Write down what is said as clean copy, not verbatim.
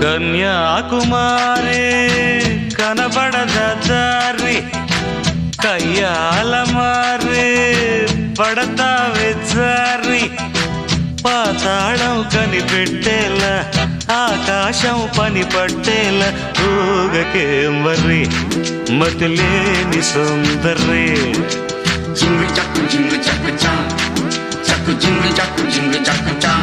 కన్యాకుమారి కనబడద దారి కయ్యాల మారి పడతావే జారి పాతాళం కనిపెట్టేలా ఆకాశం పని పట్టేలా ఊగకేం వర్రి మతిలేని సుందరి జింగు చక్కు చా చక్కు జింగు చక్కు చా